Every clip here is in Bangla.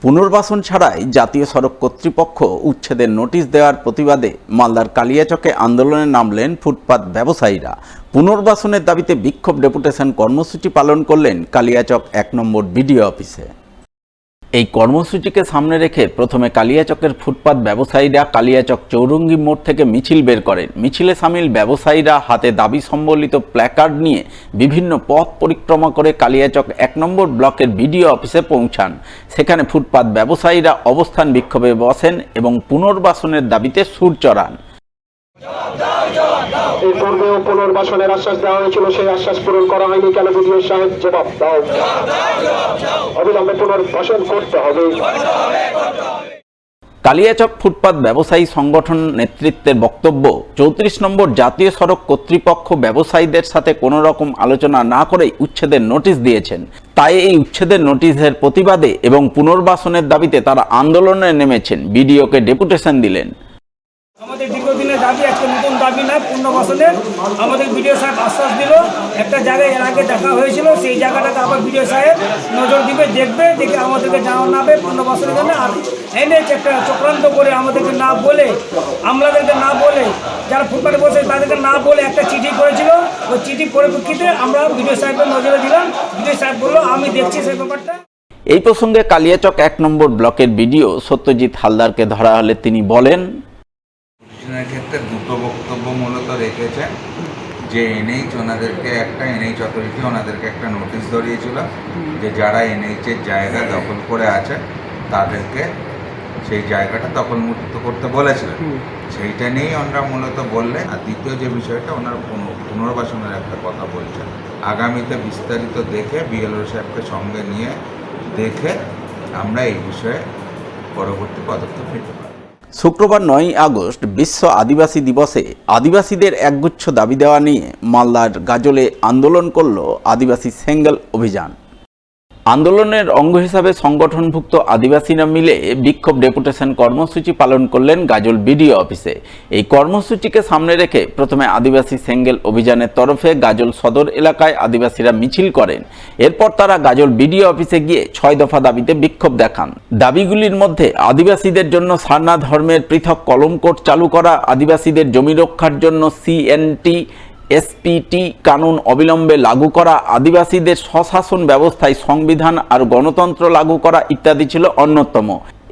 পুনর্বাসন ছাড়াই জাতীয় সড়ক কর্তৃপক্ষ উচ্ছেদের নোটিশ দেওয়ার প্রতিবাদে মালদার কালিয়াচকে আন্দোলনে নামলেন ফুটপাত ব্যবসায়ীরা। পুনর্বাসনের দাবিতে বিক্ষোভ ডেপুটেশন কর্মসূচি পালন করলেন কালিয়াচক ১ নম্বর বিডিও অফিসে। এই কর্মসূচিকে সামনে রেখে প্রথমে কালিয়াচকের ফুটপাত ব্যবসায়ীরা কালিয়াচক চৌরঙ্গি মোড় থেকে মিছিল বের করেন। মিছিলে সামিল ব্যবসায়ীরা হাতে দাবি সম্বলিত প্ল্যাকার্ড নিয়ে বিভিন্ন পথ পরিক্রমা করে কালিয়াচক ১ নম্বর ব্লকের বিডিও অফিসে পৌঁছান। সেখানে ফুটপাত ব্যবসায়ীরা অবস্থান বিক্ষোভে বসেন এবং পুনর্বাসনের দাবিতে সুর চড়ান। এই পূর্বেও পুনর্বাসনের আশ্বাস দেওয়া হয়েছিল, সেই আশ্বাস পূরণ করা হয়নি কেন? বিডিও সাহেব জবাব দাও, অবিলম্বে পুনর্বাসন করতে হবে। কালিয়াচক ফুটপাত ব্যবসায়ী সংগঠন নেতৃত্বের বক্তব্য, ৩৪ নম্বর জাতীয় সড়ক কর্তৃপক্ষ ব্যবসায়ীদের সাথে কোনো রকম আলোচনা না করেই উচ্ছেদের নোটিশ দিয়েছেন। তাই এই উচ্ছেদের নোটিশের প্রতিবাদে এবং পুনর্বাসনের দাবিতে তারা আন্দোলনে নেমেছেন। বিডিওকে ডেপুটেশন দিলেন। আমাদের দীর্ঘদিনের দাবি, একটা নতুন দাবি না, পুনর্বাসনের আমাদের বিডিও সাহেব আশ্বাস দিল। একটা জায়গায় এর আগে দেখা হয়েছিল, সেই জায়গাটাতে আবার বিডিও সাহেব নজর দিবে, দেখবে, দেখে আমাদেরকে জানাবে পুনর্বাসনের জন্য। আর এনে একটা চক্রান্ত করে আমাদেরকে না বলে, আমলাদেরকে না বলে, যারা ফুটপাতে বসে তাদেরকে না বলে একটা চিঠি করেছিল। ওই চিঠি পরিপ্রেক্ষিতে আমরা বিডিও সাহেবের নজরে দিলাম। বিডিও সাহেব বললো আমি দেখছি সেই ব্যাপারটা। এই প্রসঙ্গে কালিয়াচক ১ নম্বর ব্লকের বিডিও সত্যজিৎ হালদারকে ধরা হলে তিনি বলেন, ক্ষেত্রে দুটো বক্তব্য মূলত রেখেছেন যে এনএইচ ওনাদেরকে এনএইচ অথরিটি ওনাদেরকে একটা নোটিশ ধরিয়েছিল যে যারা এনএইচের জায়গা দখল করে আছে তাদেরকে সেই জায়গাটা দখলমুক্ত করতে বলেছিলেন। সেইটা নিয়েই ওনারা মূলত বললেন। আর দ্বিতীয় যে বিষয়টা, ওনার পুনর্বাসনের একটা কথা বলছেন। আগামীতে বিস্তারিত দেখে বিএলও সাহেবকে সঙ্গে নিয়ে দেখে আমরা এই বিষয়ে পরবর্তী পদক্ষেপ নিতে পারি। শুক্রবার ৯ আগস্ট বিশ্ব আদিবাসী দিবসে আদিবাসীদের একগুচ্ছ দাবি দেওয়া নিয়ে মালদার গাজলে আন্দোলন করল আদিবাসী সেঙ্গেল অভিযান। আন্দোলনের অঙ্গ হিসাবে সংগঠনভুক্ত আদিবাসীরা মিলে বিক্ষোভ ডেপুটেশন কর্মসূচি পালন করলেন গাজল বিডিও অফিসে। এই কর্মসূচিকে সামনে রেখে প্রথমে আদিবাসী সেঙ্গেল অভিযানের তরফে গাজল সদর এলাকায় আদিবাসীরা মিছিল করেন। এরপর তারা গাজল বিডিও অফিসে গিয়ে ৬ দফা দাবিতে বিক্ষোভ দেখান। দাবিগুলির মধ্যে আদিবাসীদের জন্য সারনা ধর্মের পৃথক কলম কোড চালু করা, আদিবাসীদের জমি রক্ষার জন্য সিএনটি এসপিটি কানুন অবিলম্বে লাগু করা, আদিবাসীদের স্বশাসন ব্যবস্থায় সংবিধান আর গণতন্ত্র লাগু করা ইত্যাদি ছিল অন্যতম।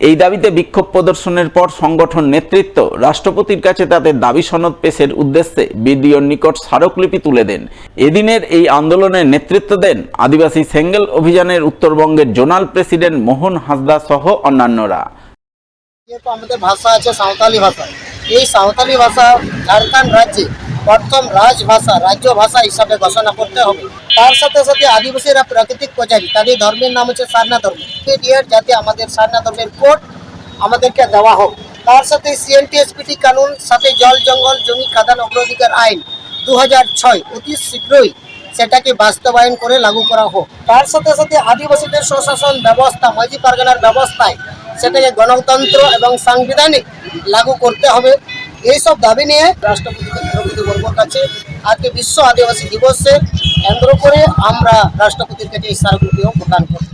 এই দাবিতে বিক্ষোভ প্রদর্শনের পর সংগঠন নেতৃত্ব রাষ্ট্রপতির কাছে তাদের দাবি সনদ পেশের উদ্দেশ্যে বিডিওর নিকট স্মারকলিপি তুলে দেন। এদিনের এই আন্দোলনের নেতৃত্ব দেন আদিবাসী সেঙ্গেল অভিযানের উত্তরবঙ্গের জোনাল প্রেসিডেন্ট মোহন হাঁসদা সহ অন্যান্যরা। আমাদের ভাষা আছে সাঁওতালি ভাষা। এই সাঁওতালি ভাষা ঝাড়খণ্ড রাজ্যে প্রথম রাজভাষা, রাজ্য ভাষা হিসাবে ঘোষণা করতে হবে। তার সাথে সাথে আদিবাসীরা প্রাকৃতিক প্রজাতি, তাদের ধর্মের নাম হচ্ছে সারনা ধর্ম। যাতে আমাদের সারনা ধর্মের কোড আমাদেরকে দেওয়া হোক। তার সাথে সিএনটি এসপিটি কানুন, সাথে জল জঙ্গল জমি খাদান অগ্রাধিকার আইন ২০০৬ অতি শীঘ্রই সেটাকে বাস্তবায়ন করে লাগু করা হোক। তার সাথে সাথে আদিবাসীদের স্বশাসন ব্যবস্থা, মাঝি পারগানার ব্যবস্থায় সেটাকে গণতন্ত্র এবং সাংবিধানিক লাগু করতে হবে। এইসব দাবি নিয়ে রাষ্ট্রপতির কাছে আজকে বিশ্ব আদিবাসী দিবসে কেন্দ্র করে আমরা রাষ্ট্রপতির কাছে এই স্মারকলিপিও প্রদান করব।